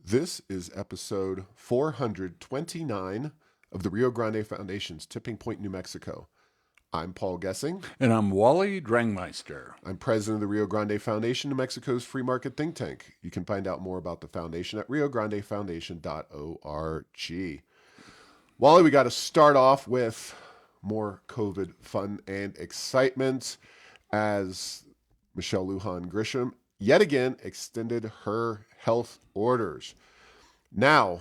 This is episode 429 of the Rio Grande Foundation's Tipping Point, New Mexico. I'm Paul Gessing. And I'm Wally Drangmeister. I'm president of the Rio Grande Foundation, New Mexico's free market think tank. You can find out more about the foundation at riograndefoundation.org. Wally, we got to start off with more COVID fun and excitement as Michelle Lujan Grisham yet again extended her health orders. Now,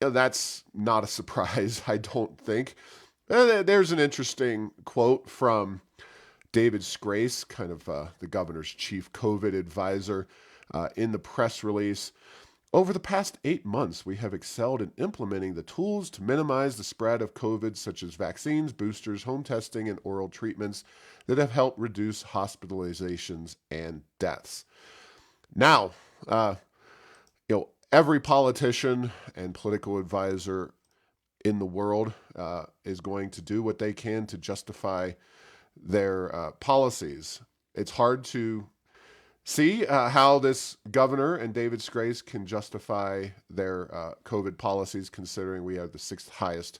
that's not a surprise, I don't think. There's an interesting quote from David Scrase, kind of the governor's chief COVID advisor, in the press release. Over the past 8 months, we have excelled in implementing the tools to minimize the spread of COVID, such as vaccines, boosters, home testing, and oral treatments that have helped reduce hospitalizations and deaths. Now, every politician and political advisor in the world is going to do what they can to justify their policies. It's hard to see how this governor and David Scrase can justify their COVID policies, considering we have the sixth highest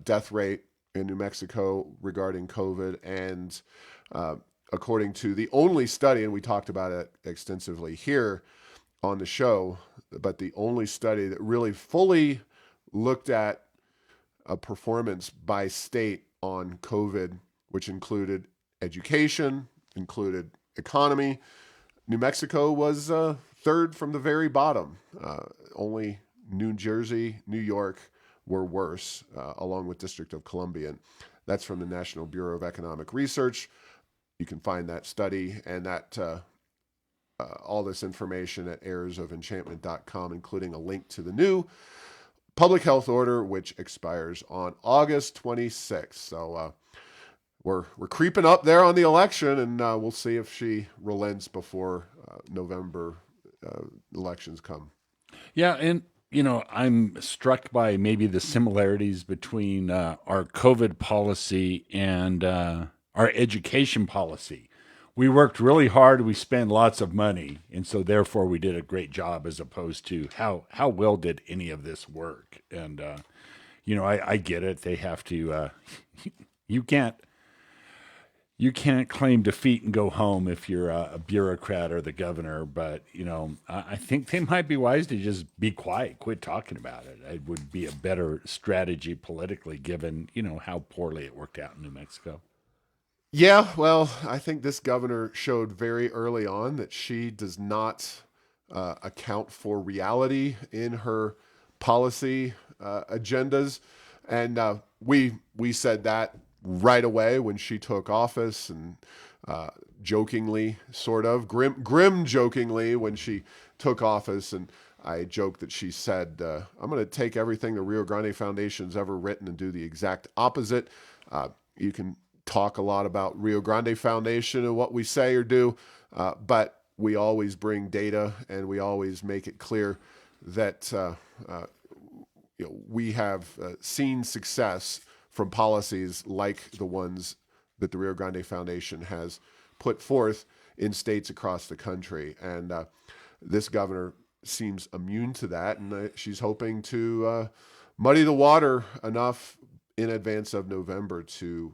death rate in New Mexico regarding COVID. And according to the only study, and we talked about it extensively here on the show, but the only study that really fully looked at a performance by state on COVID, which included education, included economy, New Mexico was third from the very bottom. Only New Jersey, New York were worse, along with District of Columbia. And that's from the National Bureau of Economic Research. You can find that study and that all this information at heirsofenchantment.com, including a link to the new public health order, which expires on August 26th. So we're creeping up there on the election, and we'll see if she relents before November elections come. Yeah, and I'm struck by maybe the similarities between our COVID policy and our education policy. We worked really hard. We spent lots of money, and so therefore we did a great job, as opposed to how well did any of this work. And I get it. They have to. You can't claim defeat and go home if you're a bureaucrat or the governor. But I think they might be wise to just be quiet, quit talking about it. It would be a better strategy politically, given how poorly it worked out in New Mexico. Yeah, well, I think this governor showed very early on that she does not account for reality in her policy agendas. And we said that right away when she took office, and jokingly, sort of, grim jokingly, when she took office. And I joked that she said, I'm going to take everything the Rio Grande Foundation's ever written and do the exact opposite. You can talk a lot about Rio Grande Foundation and what we say or do, but we always bring data, and we always make it clear that we have seen success from policies like the ones that the Rio Grande Foundation has put forth in states across the country. And this governor seems immune to that, and she's hoping to muddy the water enough in advance of November to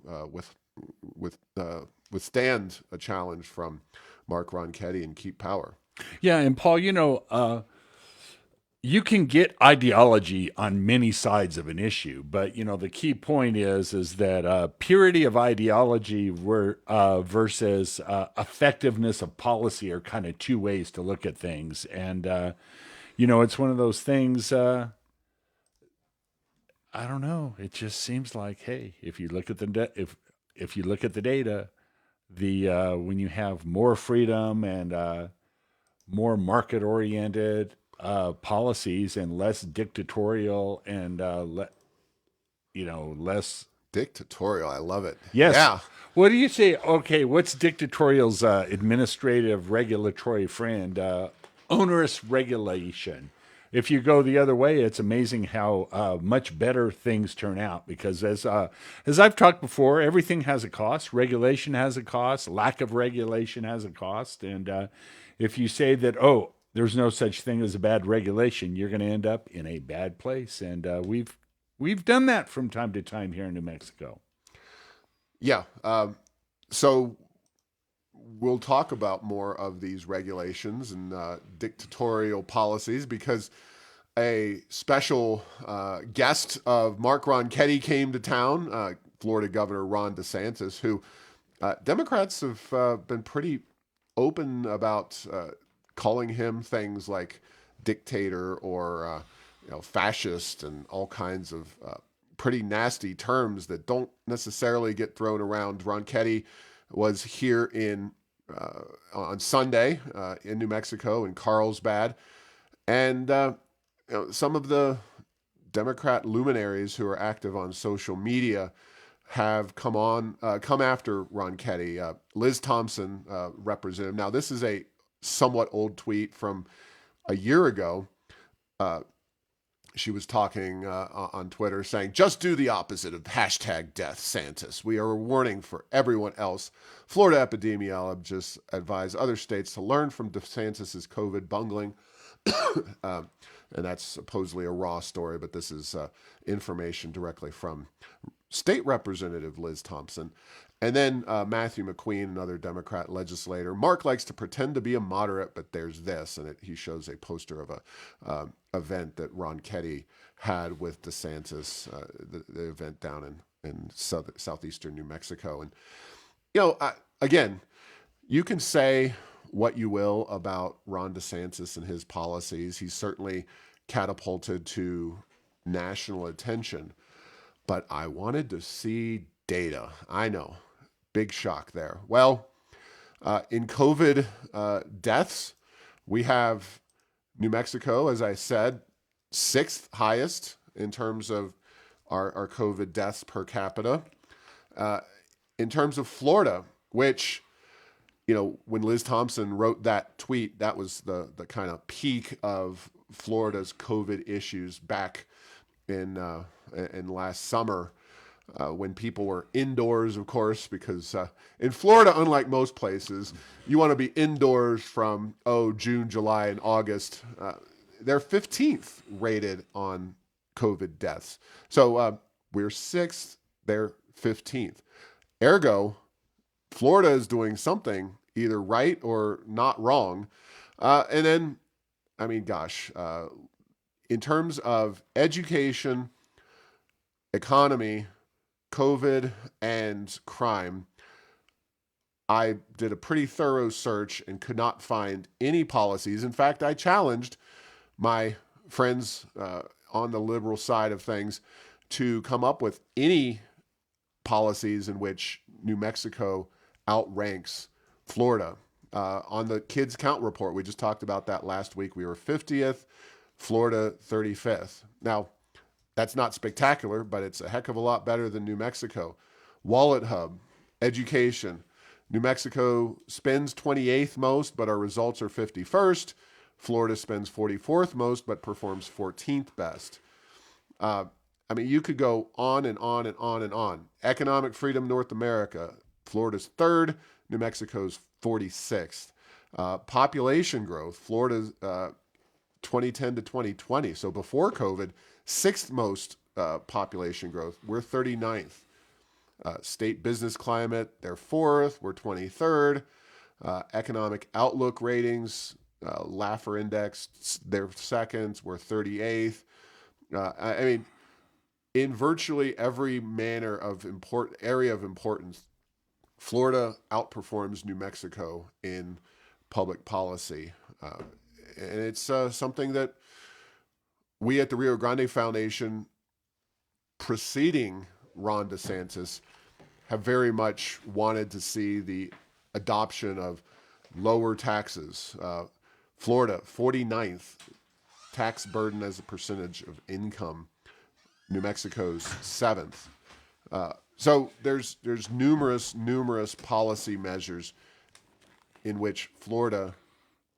withstand a challenge from Mark Ronchetti and keep power. Yeah, and Paul, you can get ideology on many sides of an issue, but the key point is that purity of ideology versus effectiveness of policy are kind of two ways to look at things. And it's one of those things. I don't know. It just seems like, hey, if you look at if you look at the data, when you have more freedom and more market oriented policies and less dictatorial and less dictatorial. I love it. Yes. Yeah. What do you say? Okay, what's dictatorial's administrative regulatory friend? Onerous regulation. If you go the other way, it's amazing how much better things turn out. Because as I've talked before, everything has a cost. Regulation has a cost. Lack of regulation has a cost. And if you say that, there's no such thing as a bad regulation. You're going to end up in a bad place, and we've done that from time to time here in New Mexico. Yeah. So we'll talk about more of these regulations and dictatorial policies because a special guest of Mark Ronchetti came to town, Florida Governor Ron DeSantis, who Democrats have been pretty open about calling him things like dictator or fascist and all kinds of pretty nasty terms that don't necessarily get thrown around. Ronchetti was here on Sunday in New Mexico in Carlsbad, and some of the Democrat luminaries who are active on social media have come after Ronchetti. Liz Thompson, representative. Now, this is a somewhat old tweet from a year ago. She was talking on Twitter saying, just do the opposite of hashtag death Santis. We are a warning for everyone else. Florida epidemiologists advise other states to learn from DeSantis' COVID bungling. And that's supposedly a raw story, but this is information directly from State Representative Liz Thompson. And then Matthew McQueen, another Democrat legislator. Mark likes to pretend to be a moderate, but there's this. And he shows a poster of a event that Ronchetti had with DeSantis, the event down in southeastern New Mexico. And, again, you can say what you will about Ron DeSantis and his policies. He's certainly catapulted to national attention. But I wanted to see data. I know. Big shock there. Well, in COVID deaths, we have New Mexico, as I said, 6th highest in terms of our COVID deaths per capita. In terms of Florida, which, when Liz Thompson wrote that tweet, that was the kind of peak of Florida's COVID issues back in last summer. When people were indoors, of course, because in Florida, unlike most places, you want to be indoors from, June, July, and August. They're 15th rated on COVID deaths. So we're 6th, they're 15th. Ergo, Florida is doing something either right or not wrong. And then, in terms of education, economy, COVID, and crime, I did a pretty thorough search and could not find any policies. In fact, I challenged my friends on the liberal side of things to come up with any policies in which New Mexico outranks Florida. On the Kids Count report, we just talked about that last week. We were 50th, Florida 35th. Now, that's not spectacular, but it's a heck of a lot better than New Mexico. Wallet Hub, education. New Mexico spends 28th most, but our results are 51st. Florida spends 44th most, but performs 14th best. You could go on and on and on and on. Economic freedom, North America. Florida's 3rd, New Mexico's 46th. Population growth, Florida's 2010 to 2020, so before COVID, 6th most population growth. We're 39th. State business climate, they're 4th. We're 23rd. Economic outlook ratings, Laffer Index, they're 2nd. We're 38th. In virtually every manner of area of importance, Florida outperforms New Mexico in public policy. And it's something that we at the Rio Grande Foundation, preceding Ron DeSantis, have very much wanted to see the adoption of lower taxes. Florida, 49th tax burden as a percentage of income. New Mexico's 7th. So there's numerous policy measures in which Florida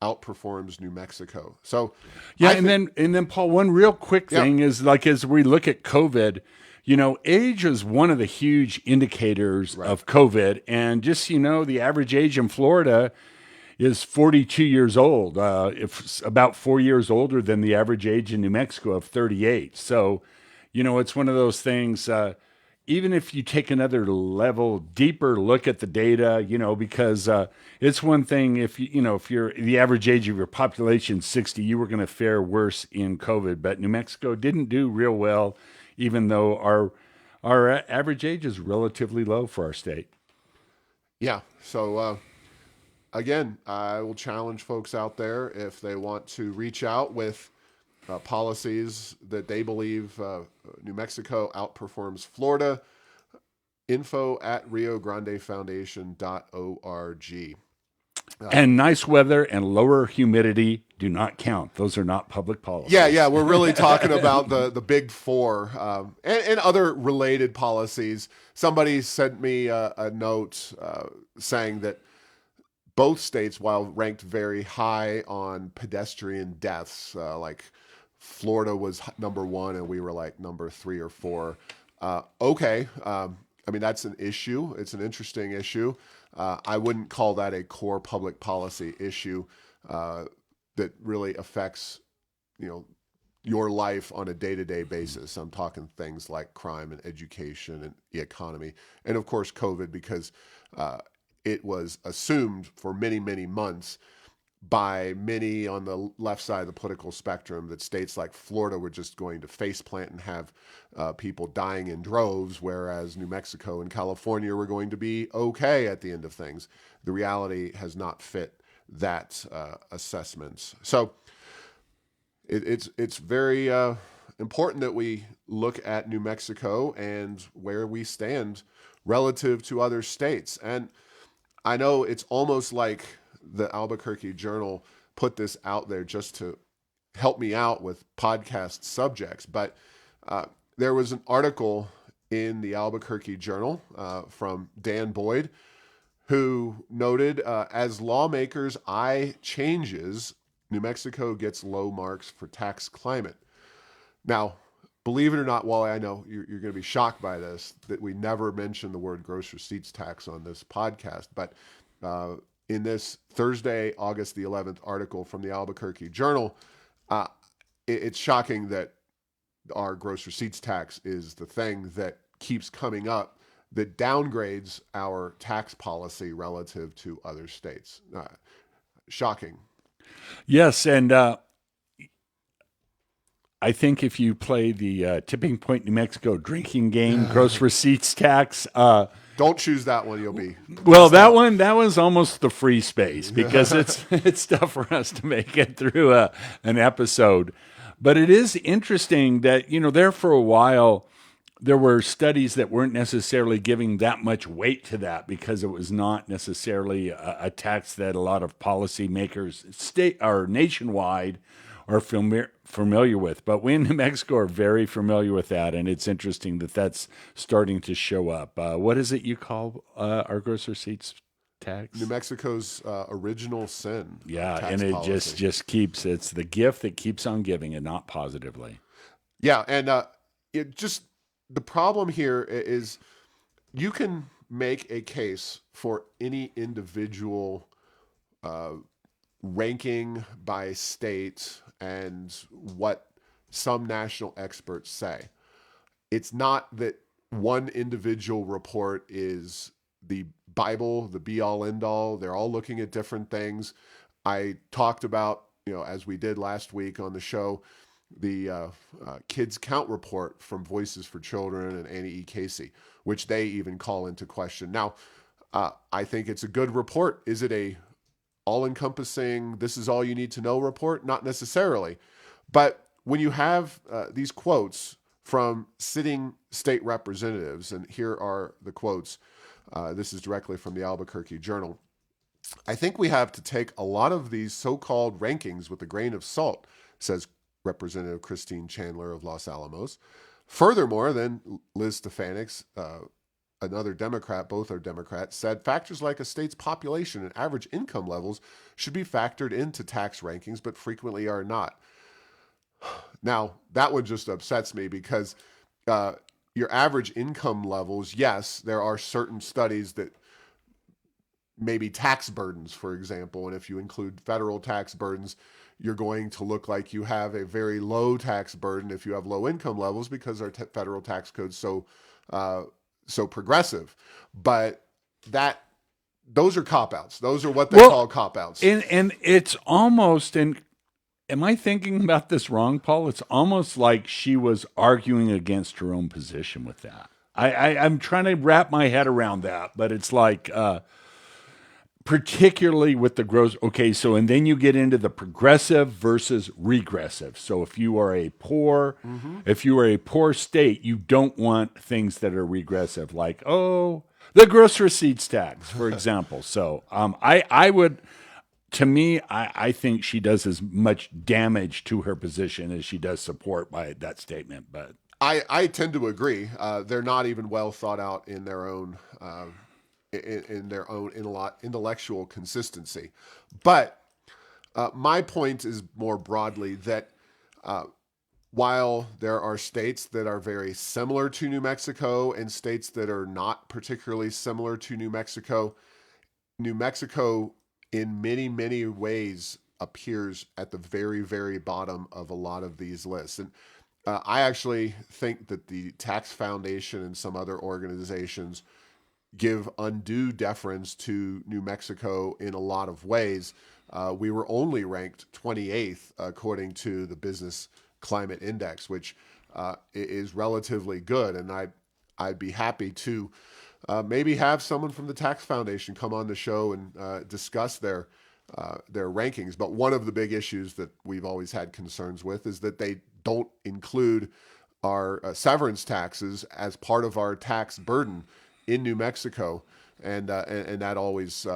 outperforms New Mexico. So and then Paul, one real quick thing is, like, as we look at COVID, age is one of the huge indicators of COVID, and just the average age in Florida is 42 years old, if about 4 years older than the average age in New Mexico of 38. So, it's one of those things. Even if you take another level deeper look at the data, because it's one thing if you're the average age of your population 60, you were going to fare worse in COVID. But New Mexico didn't do real well, even though our average age is relatively low for our state. Yeah. So again, I will challenge folks out there if they want to reach out with policies that they believe New Mexico outperforms Florida. Info at riograndefoundation.org. And nice weather and lower humidity do not count. Those are not public Yeah, policies. yeah, we're really talking about the big four and other related policies. Somebody sent me a note saying that both states, while ranked very high on pedestrian deaths, like Florida was number one and we were like number 3 or 4. Okay. I mean, that's an issue. It's an interesting issue. I wouldn't call that a core public policy issue that really affects, you know, your life on a day-to-day basis. I'm talking things like crime and education and the economy, and of course COVID, because it was assumed for many, many months by many on the left side of the political spectrum that states like Florida were just going to faceplant and have people dying in droves, whereas New Mexico and California were going to be okay at the end of things. The reality has not fit that assessment. So it's very important that we look at New Mexico and where we stand relative to other states. And I know it's almost like the Albuquerque Journal put this out there just to help me out with podcast subjects, but there was an article in the Albuquerque Journal from Dan Boyd, who noted as lawmakers' eye changes, New Mexico gets low marks for tax climate. Now, believe it or not, Wally, I know you're going to be shocked by this, that we never mentioned the word gross receipts tax on this podcast, but in this Thursday, August the 11th article from the Albuquerque Journal, it's shocking that our gross receipts tax is the thing that keeps coming up that downgrades our tax policy relative to other states. Shocking. Yes, and I think if you play the Tipping Point, New Mexico drinking game, gross receipts tax. Don't choose that one. You'll be Well, that out. that was almost the free space because it's tough for us to make it through an episode. But it is interesting that there for a while there were studies that weren't necessarily giving that much weight to that because it was not necessarily a tax that a lot of policymakers state or nationwide are familiar with. But we in New Mexico are very familiar with that, and it's interesting that that's starting to show up. What is it you call our gross receipts tax? New Mexico's original sin. Yeah, Tax and it policy. just keeps, it's the gift that keeps on giving and not positively. Yeah, and it just the problem here is you can make a case for any individual ranking by state and what some national experts say. It's not that one individual report is the Bible, the be all end all. They're all looking at different things. I talked about, as we did last week on the show, the Kids Count report from Voices for Children and Annie E. Casey, which they even call into question. Now, I think it's a good report. Is it a all-encompassing, this is all you need to know report? Not necessarily. But when you have these quotes from sitting state representatives, and here are the quotes. This is directly from the Albuquerque Journal. I think we have to take a lot of these so-called rankings with a grain of salt, says Representative Christine Chandler of Los Alamos. Furthermore, then Liz Stefanik, another Democrat, both are Democrats, said factors like a state's population and average income levels should be factored into tax rankings, but frequently are not. Now, that one just upsets me because your average income levels, yes, there are certain studies that maybe tax burdens, for example. And if you include federal tax burdens, you're going to look like you have a very low tax burden if you have low income levels because our federal tax code's uh, so progressive. But that those are cop outs. Those are what they Well, call cop outs. and it's almost, and am I thinking about this wrong, Paul? It's almost like she was arguing against her own position with that. I'm trying to wrap my head around that, but it's like, particularly with the gross. Okay, so and then you get into the progressive versus regressive. So Mm-hmm. if you are a poor state, you don't want things that are regressive, like the gross receipts tax, for example. So I would. To me, I think she does as much damage to her position as she does support by that statement. But I tend to agree. They're not even well thought out in their own intellectual consistency. But my point is more broadly that while there are states that are very similar to New Mexico and states that are not particularly similar to New Mexico in many, many ways appears at the very, very bottom of a lot of these lists. And I actually think that the Tax Foundation and some other organizations give undue deference to New Mexico in a lot of ways. We were only ranked 28th according to the Business Climate Index, which is relatively good. And I'd be happy to maybe have someone from the Tax Foundation come on the show and discuss their rankings. But one of the big issues that we've always had concerns with is that they don't include our severance taxes as part of our tax burden in New Mexico, and that always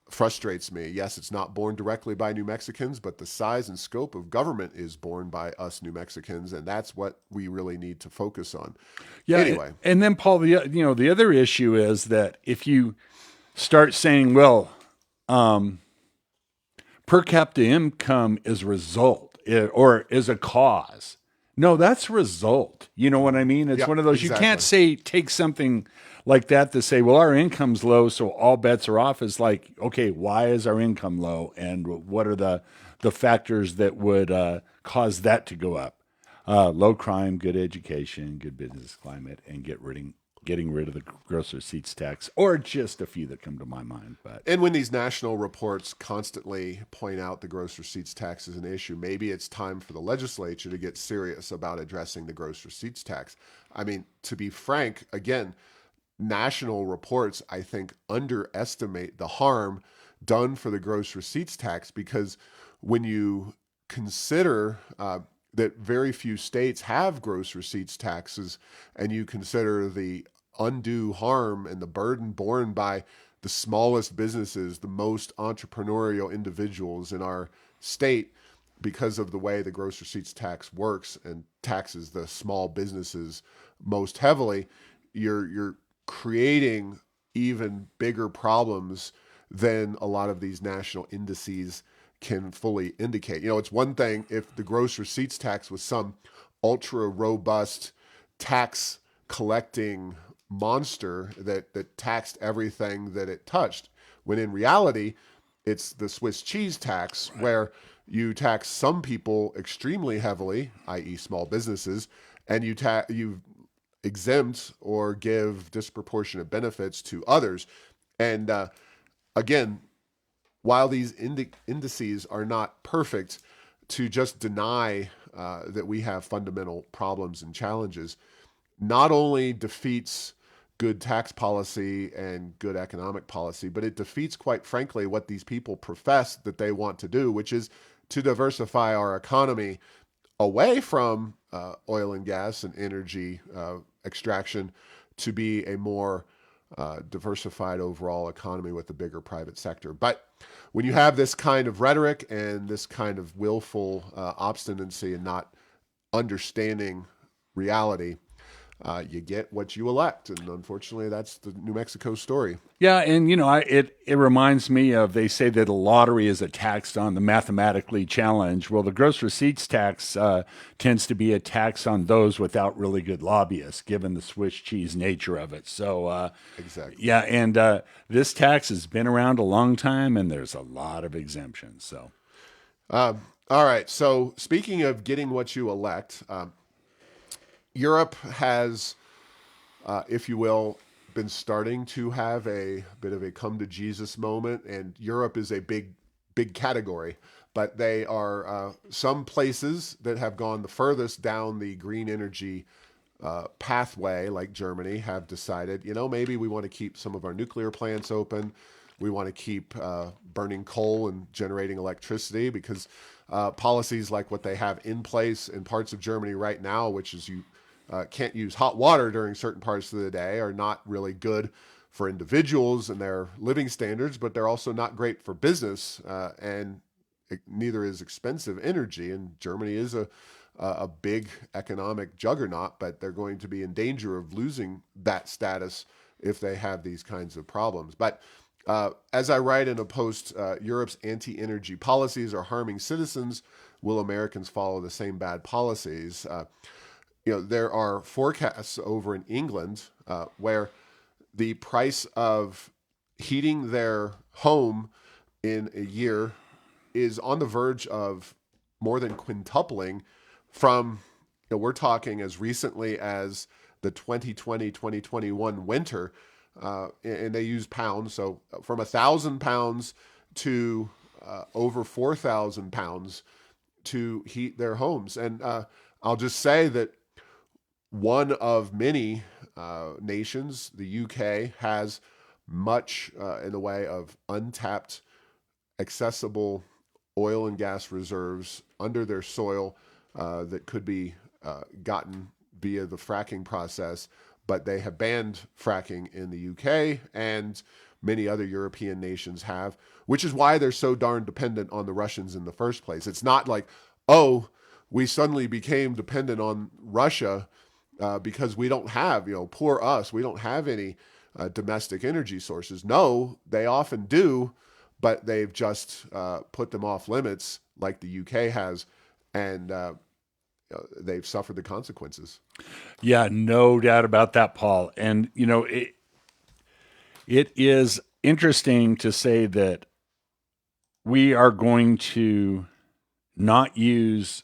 frustrates me. Yes, it's not borne directly by New Mexicans, but the size and scope of government is borne by us New Mexicans, and that's what we really need to focus on. yeah, Anyway, and then Paul, the other issue is that if you start saying, well, per capita income is a result or is a cause. No, that's a result. You know what I mean? It's yep, one of those, you can't exactly. say, take something like that to say, well, our income's low, so all bets are off. Is like, okay, why is our income low? And what are the factors that would cause that to go up? Low crime, good education, good business climate, and getting rid of the gross receipts tax, or just a few that come to my mind. But And when these national reports constantly point out the gross receipts tax as an issue, maybe it's time for the legislature to get serious about addressing the gross receipts tax. I mean, to be frank, again, national reports, I think, underestimate the harm done for the gross receipts tax because when you consider that very few states have gross receipts taxes, and you consider the undue harm and the burden borne by the smallest businesses, the most entrepreneurial individuals in our state, because of the way the gross receipts tax works and taxes the small businesses most heavily, you're creating even bigger problems than a lot of these national indices can fully indicate. You know, it's one thing if the gross receipts tax was some ultra robust tax collecting monster that taxed everything that it touched, when in reality, it's the Swiss cheese tax where you tax some people extremely heavily, i.e., small businesses, and you exempt or give disproportionate benefits to others. And again, while these indices are not perfect, to just deny that we have fundamental problems and challenges not only defeats good tax policy and good economic policy, but it defeats, quite frankly, what these people profess that they want to do, which is to diversify our economy away from oil and gas and energy extraction to be a more diversified overall economy with a bigger private sector. But when you have this kind of rhetoric and this kind of willful obstinacy and not understanding reality, you get what you elect. And unfortunately, that's the New Mexico story. Yeah, and it reminds me of, they say that a lottery is a tax on the mathematically challenged. Well, the gross receipts tax tends to be a tax on those without really good lobbyists, given the Swiss cheese nature of it. So, Exactly. yeah, and this tax has been around a long time, and there's a lot of exemptions. So, All right. So, speaking of getting what you elect, Europe has, if you will, been starting to have a bit of a come to Jesus moment, and Europe is a big category. But they are some places that have gone the furthest down the green energy pathway, like Germany, have decided, maybe we want to keep some of our nuclear plants open. We want to keep burning coal and generating electricity because policies like what they have in place in parts of Germany right now, which is you can't use hot water during certain parts of the day, are not really good for individuals and their living standards, but they're also not great for business, and neither is expensive energy. And Germany is a big economic juggernaut, but they're going to be in danger of losing that status if they have these kinds of problems. But as I write in a post, Europe's anti-energy policies are harming citizens. Will Americans follow the same bad policies? There are forecasts over in England where the price of heating their home in a year is on the verge of more than quintupling from, we're talking as recently as the 2020-2021 winter, and they use pounds. So from 1,000 pounds to over 4,000 pounds to heat their homes. And I'll just say that one of many nations, the UK, has much in the way of untapped, accessible oil and gas reserves under their soil that could be gotten via the fracking process. But they have banned fracking in the UK, and many other European nations have, which is why they're so darn dependent on the Russians in the first place. It's not like, oh, we suddenly became dependent on Russia because we don't have, poor us, we don't have any domestic energy sources. No, they often do, but they've just put them off limits like the UK has, and they've suffered the consequences. yeah, no doubt about that, Paul. And it is interesting to say that we are going to not use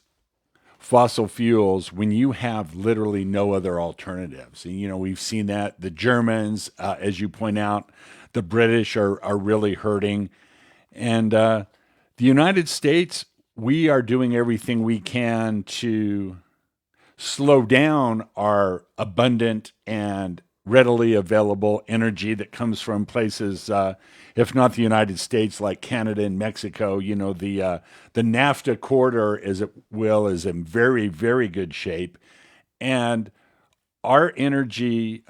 fossil fuels when you have literally no other alternatives. And, we've seen that the Germans, as you point out, the British are really hurting. And the United States, we are doing everything we can to slow down our abundant and readily available energy that comes from places, if not the United States, like Canada and Mexico. The NAFTA corridor, as it will, is in very, very good shape, and our energy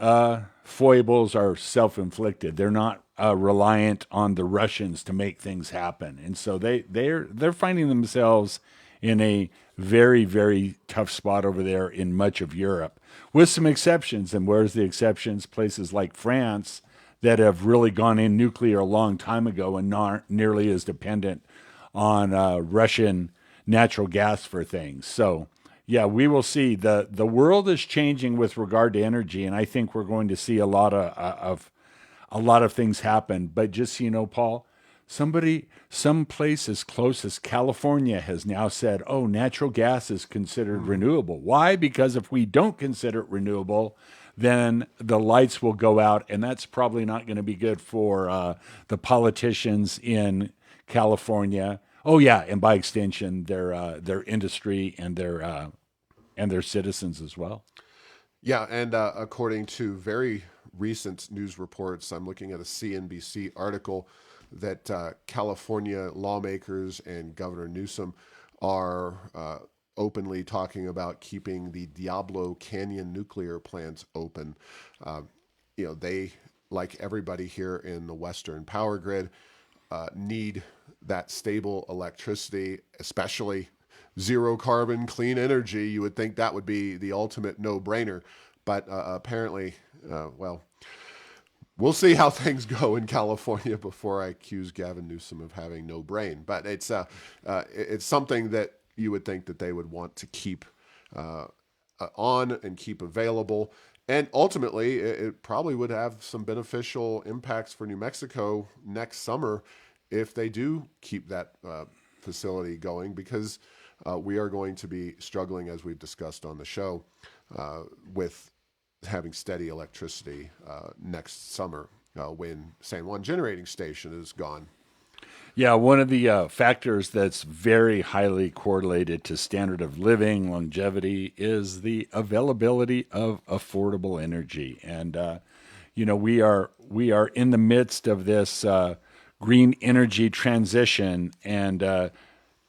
foibles are self-inflicted. They're not reliant on the Russians to make things happen, and so they're finding themselves in a very, very tough spot over there in much of Europe, with some exceptions. And where's the exceptions? Places like France that have really gone in nuclear a long time ago and not nearly as dependent on Russian natural gas for things. So, yeah, we will see. The world is changing with regard to energy, and I think we're going to see a lot of things happen. But just so you know, Paul, some place as close as California has now said, oh, natural gas is considered renewable. Why? Because if we don't consider it renewable, then the lights will go out, and that's probably not going to be good for the politicians in California. Oh yeah, and by extension, their industry and their citizens as well. Yeah, and according to very recent news reports, I'm looking at a CNBC article that California lawmakers and Governor Newsom are openly talking about keeping the Diablo Canyon nuclear plants open. Uh, they, like everybody here in the Western power grid, need that stable electricity, especially zero carbon clean energy. You would think that would be the ultimate no brainer. But apparently, well, we'll see how things go in California before I accuse Gavin Newsom of having no brain. But it's something that you would think that they would want to keep on and keep available. And ultimately, it probably would have some beneficial impacts for New Mexico next summer if they do keep that facility going, because we are going to be struggling, as we've discussed on the show, with having steady electricity next summer when San Juan Generating Station is gone. Yeah, one of the factors that's very highly correlated to standard of living, longevity, is the availability of affordable energy. And we are in the midst of this green energy transition, and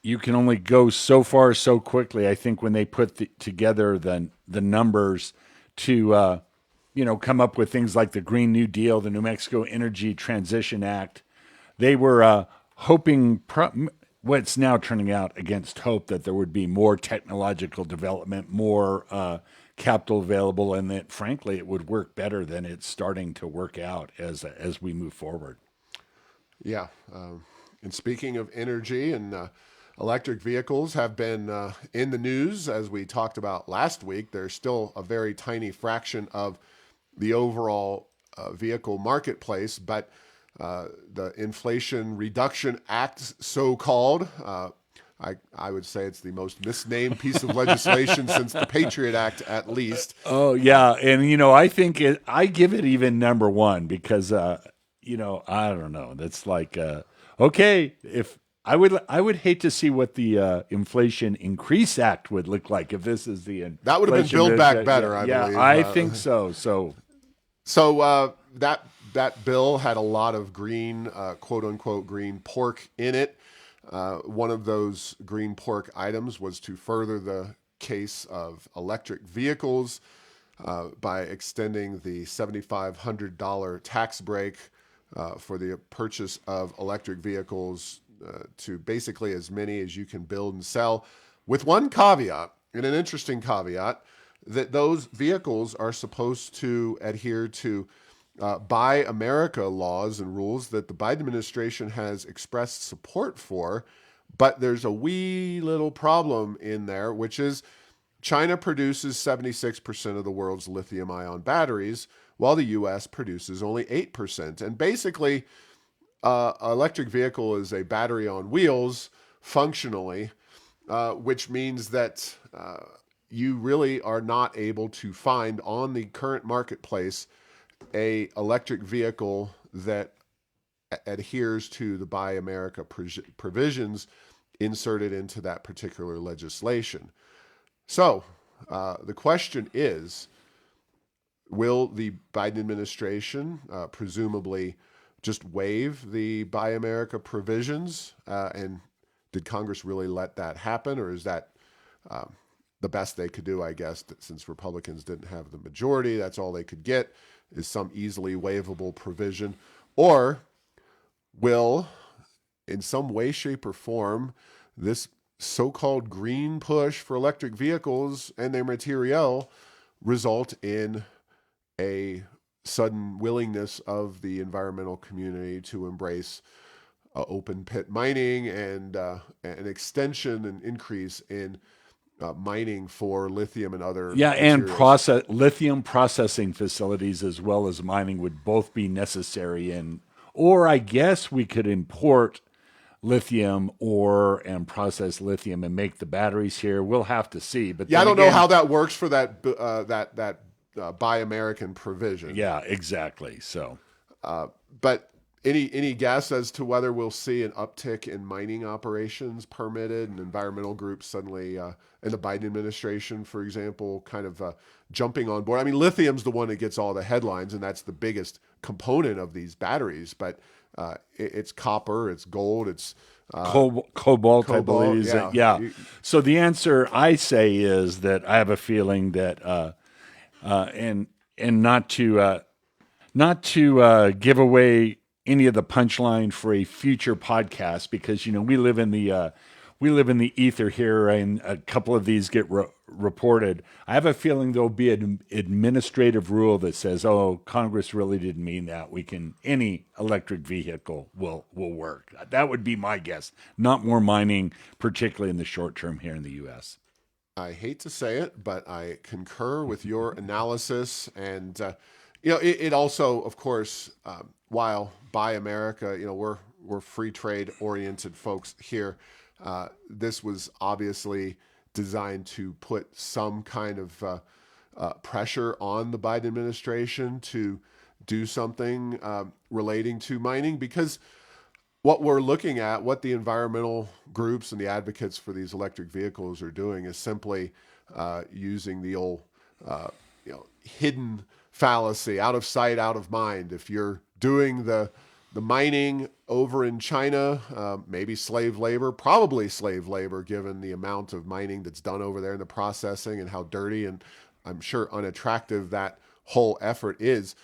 you can only go so far so quickly. I think when they put together the numbers to come up with things like the Green New Deal, the New Mexico Energy Transition Act, they were hoping, what's now turning out against hope, that there would be more technological development, more capital available, and that frankly it would work better than it's starting to work out as we move forward. Yeah. And speaking of energy, and electric vehicles have been in the news, as we talked about last week. They're still a very tiny fraction of the overall vehicle marketplace, but the Inflation Reduction Act, so-called, I would say it's the most misnamed piece of legislation since the Patriot Act, at least. Oh yeah, and I think I give it even number one because I don't know. That's like okay, if I would hate to see what the Inflation Increase Act would look like if this is the that would have been Build Back Better. I believe. I think so. So that bill had a lot of green, quote unquote, green pork in it. One of those green pork items was to further the case of electric vehicles by extending the $7,500 tax break for the purchase of electric vehicles to basically as many as you can build and sell, with one caveat, and an interesting caveat, that those vehicles are supposed to adhere to Buy America laws and rules that the Biden administration has expressed support for. But there's a wee little problem in there, which is China produces 76% of the world's lithium-ion batteries, while the U.S. produces only 8%. And basically, an electric vehicle is a battery on wheels, functionally, which means that you really are not able to find on the current marketplace a electric vehicle that adheres to the Buy America provisions inserted into that particular legislation. So the question is, will the Biden administration presumably just waive the Buy America provisions? And did Congress really let that happen? Or is that the best they could do, I guess, since Republicans didn't have the majority? That's all they could get, is some easily waivable provision. Or will, in some way, shape, or form, this so-called green push for electric vehicles and their material result in a sudden willingness of the environmental community to embrace open pit mining and an extension and increase in mining for lithium and other materials. And lithium processing facilities as well as mining would both be necessary, or I guess we could import lithium and process lithium and make the batteries here. We'll have to see. But I don't know how that works for that Buy American provision. Yeah, exactly. So, but any guess as to whether we'll see an uptick in mining operations permitted and environmental groups suddenly in the Biden administration, for example, kind of jumping on board? I mean, lithium's the one that gets all the headlines, and that's the biggest component of these batteries. But it's copper, it's gold, it's cobalt, I believe. Yeah. So the answer, I say, is that I have a feeling that, and not to give away any of the punchline for a future podcast, because we live in the we live in the ether here, and a couple of these get reported. I have a feeling there'll be an administrative rule that says, "Oh, Congress really didn't mean that. We can any electric vehicle will work." That would be my guess. Not more mining, particularly in the short term here in the U.S. I hate to say it, but I concur with your analysis. And, it also, of course, while Buy America, we're free trade oriented folks here. This was obviously designed to put some kind of pressure on the Biden administration to do something relating to mining, because what we're looking at, what the environmental groups and the advocates for these electric vehicles are doing, is simply using the old, hidden fallacy: out of sight, out of mind. If you're doing the mining over in China, maybe slave labor, probably slave labor, given the amount of mining that's done over there and the processing and how dirty and I'm sure unattractive that whole effort is.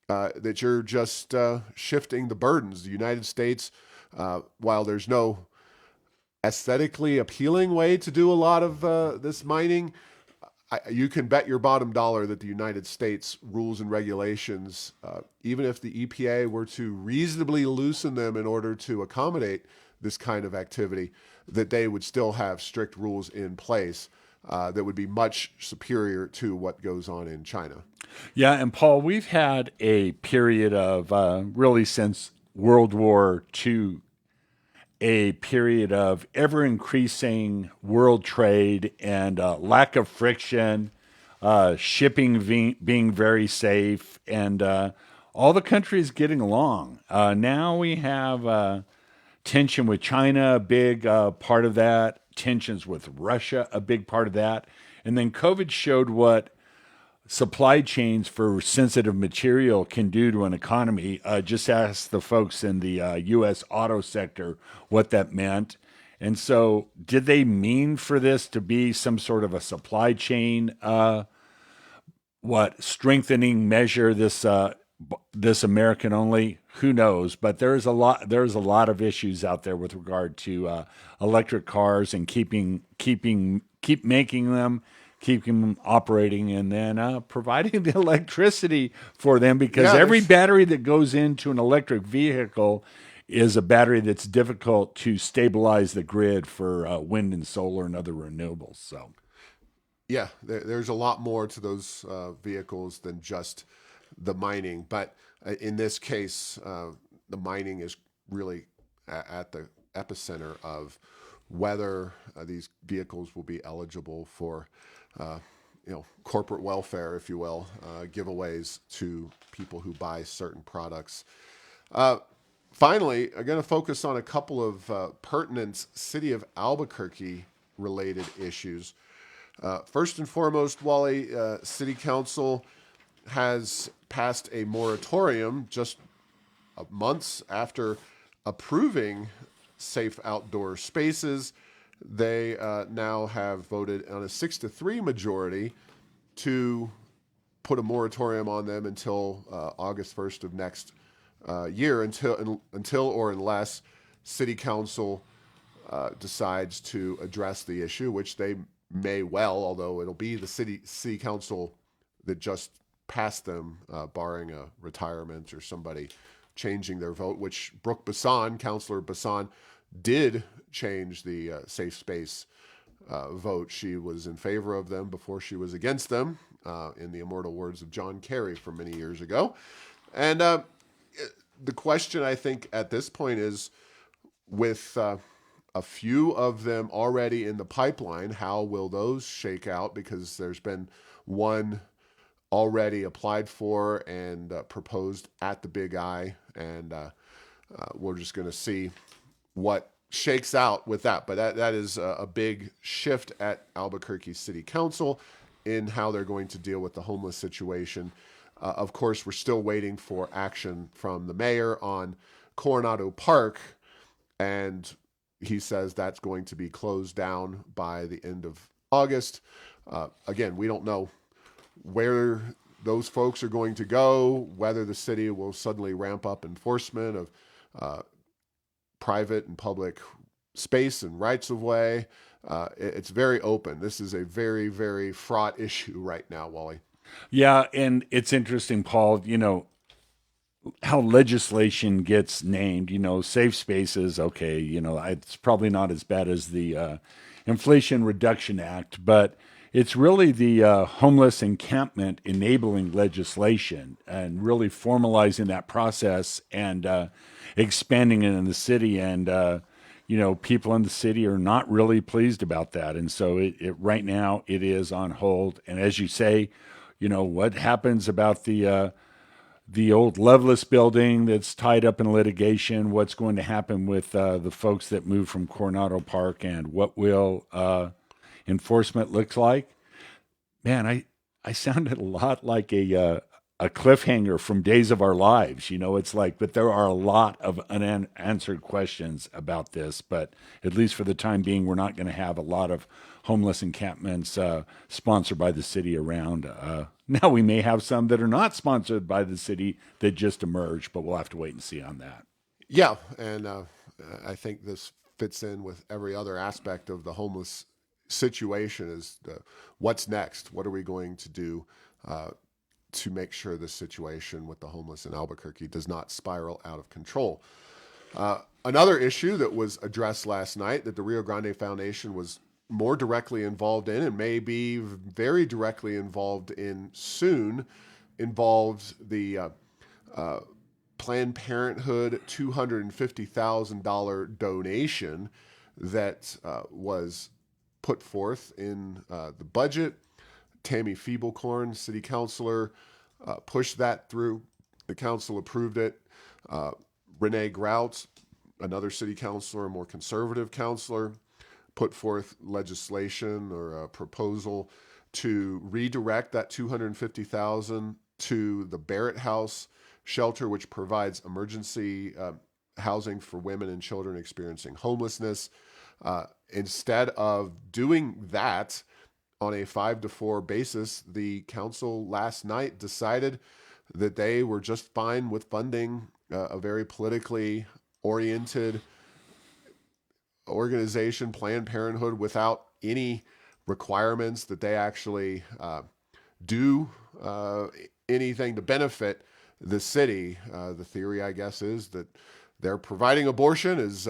That you're just shifting the burdens. The United States, while there's no aesthetically appealing way to do a lot of this mining, you can bet your bottom dollar that the United States rules and regulations, even if the EPA were to reasonably loosen them in order to accommodate this kind of activity, that they would still have strict rules in place that would be much superior to what goes on in China. Yeah, and Paul, we've had a period of really since World War II, a period of ever increasing world trade and lack of friction, shipping being very safe, and all the countries getting along. Now we have tension with China, a big part of that, tensions with Russia, a big part of that. And then COVID showed what supply chains for sensitive material can do to an economy. Just ask the folks in the U.S. auto sector what that meant. And so, did they mean for this to be some sort of a supply chain, strengthening measure? This American only? Who knows? But there's a lot of issues out there with regard to electric cars and keep making them, keeping them operating, and then providing the electricity for them, because every battery that goes into an electric vehicle is a battery that's difficult to stabilize the grid for wind and solar and other renewables. So, yeah, there's a lot more to those vehicles than just the mining. But in this case, the mining is really at the epicenter of whether these vehicles will be eligible for corporate welfare, if you will, giveaways to people who buy certain products. Finally, I'm going to focus on a couple of pertinent City of Albuquerque related issues. First and foremost, Wally, City Council has passed a moratorium just months after approving safe outdoor spaces. They now have voted on a 6-3 majority to put a moratorium on them until August 1st of next year, until or unless City Council decides to address the issue, which they may well, although it'll be the City Council that just passed them, barring a retirement or somebody changing their vote, which Councilor Bassan, did change the safe space vote. She was in favor of them before she was against them, in the immortal words of John Kerry from many years ago. And the question, I think, at this point is, with a few of them already in the pipeline, how will those shake out? Because there's been one already applied for and proposed at the Big I, and we're just going to see what shakes out with that. But that is a big shift at Albuquerque City Council in how they're going to deal with the homeless situation. Of course, we're still waiting for action from the mayor on Coronado Park, and he says that's going to be closed down by the end of August. Again, we don't know where those folks are going to go, whether the city will suddenly ramp up enforcement of private and public space and rights of way. It's very open. This is a very, very fraught issue right now, Wally. Yeah, and it's interesting, Paul, how legislation gets named, safe spaces, okay, it's probably not as bad as the Inflation Reduction Act, but it's really the homeless encampment enabling legislation and really formalizing that process and expanding it in the city. And, people in the city are not really pleased about that. And so right now it is on hold. And as you say, what happens about the old Loveless building that's tied up in litigation, what's going to happen with the folks that moved from Coronado Park, and what will enforcement look like. Man, I sounded a lot like a cliffhanger from Days of Our Lives. It's like, but there are a lot of unanswered questions about this. But at least for the time being, we're not going to have a lot of homeless encampments sponsored by the city around. Now we may have some that are not sponsored by the city that just emerged, but we'll have to wait and see on that. Yeah, and I think this fits in with every other aspect of the homeless situation. Is what's next? What are we going to do to make sure this situation with the homeless in Albuquerque does not spiral out of control? Another issue that was addressed last night that the Rio Grande Foundation was more directly involved in, and may be very directly involved in soon, involved the Planned Parenthood $250,000 donation that was put forth in the budget. Tammy Feeblecorn, city councilor, pushed that through. The council approved it. Renee Grout, another city councilor, a more conservative councilor, put forth legislation or a proposal to redirect that $250,000 to the Barrett House shelter, which provides emergency housing for women and children experiencing homelessness. Instead of doing that on a 5-4 basis, the council last night decided that they were just fine with funding a very politically oriented organization, Planned Parenthood, without any requirements that they actually do anything to benefit the city. The theory, I guess, is that they're providing abortion is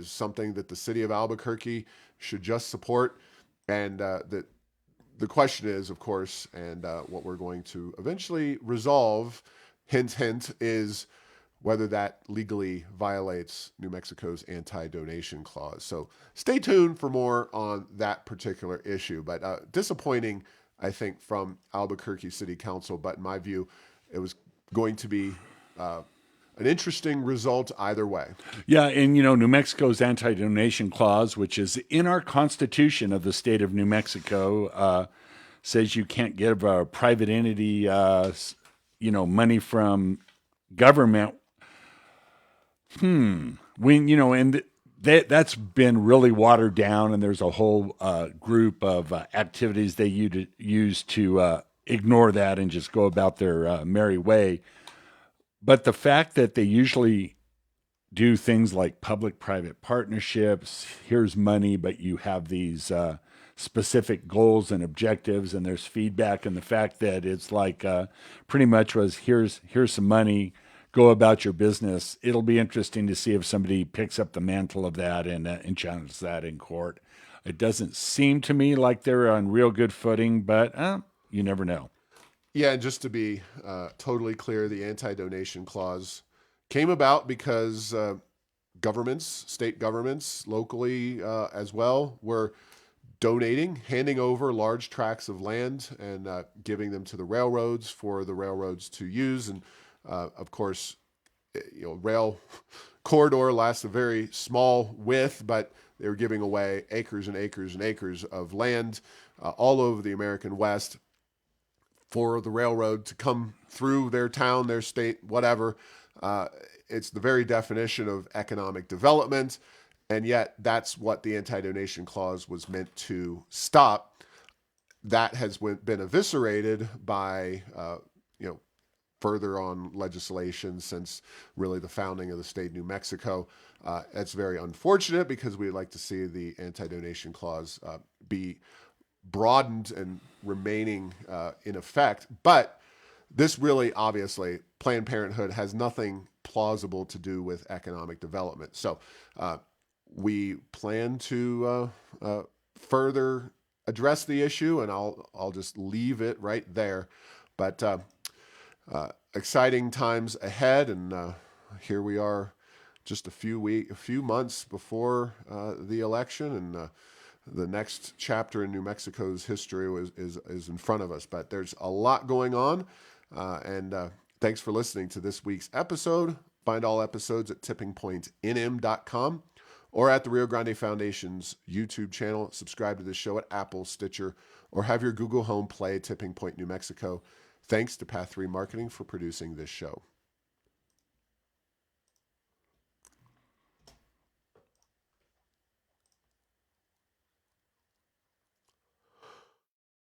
something that the city of Albuquerque should just support, and that the question is, of course, and what we're going to eventually resolve, hint, hint, is whether that legally violates New Mexico's anti-donation clause. So stay tuned for more on that particular issue. But disappointing, I think, from Albuquerque City Council. But in my view, it was going to be an interesting result either way. Yeah, and New Mexico's anti-donation clause, which is in our Constitution of the state of New Mexico, says you can't give a private entity, money from government. And that's been really watered down, and there's a whole group of activities they use to ignore that and just go about their merry way. But the fact that they usually do things like public-private partnerships, here's money, but you have these specific goals and objectives, and there's feedback, and the fact that it's like pretty much was here's some money, go about your business. It'll be interesting to see if somebody picks up the mantle of that and challenges that in court. It doesn't seem to me like they're on real good footing, but you never know. Yeah, and just to be totally clear, the anti-donation clause came about because governments, state governments, locally as well, were donating, handing over large tracts of land and giving them to the railroads for the railroads to use. And of course, rail corridor lasts a very small width, but they were giving away acres and acres and acres of land all over the American West for the railroad to come through their town, their state, whatever. It's the very definition of economic development, and yet that's what the anti-donation clause was meant to stop. That has been eviscerated by, further on legislation since really the founding of the state of New Mexico. That's very unfortunate because we'd like to see the anti-donation clause be broadened and remaining in effect. But this really, obviously, Planned Parenthood has nothing plausible to do with economic development. So we plan to further address the issue, and I'll just leave it right there. But exciting times ahead, and here we are, just a few months before the election, and the next chapter in New Mexico's history is in front of us. But there's a lot going on, and thanks for listening to this week's episode. Find all episodes at tippingpointnm.com or at the Rio Grande Foundation's YouTube channel. Subscribe to the show at Apple, Stitcher, or have your Google Home play Tipping Point New Mexico. Thanks to Path 3 Marketing for producing this show.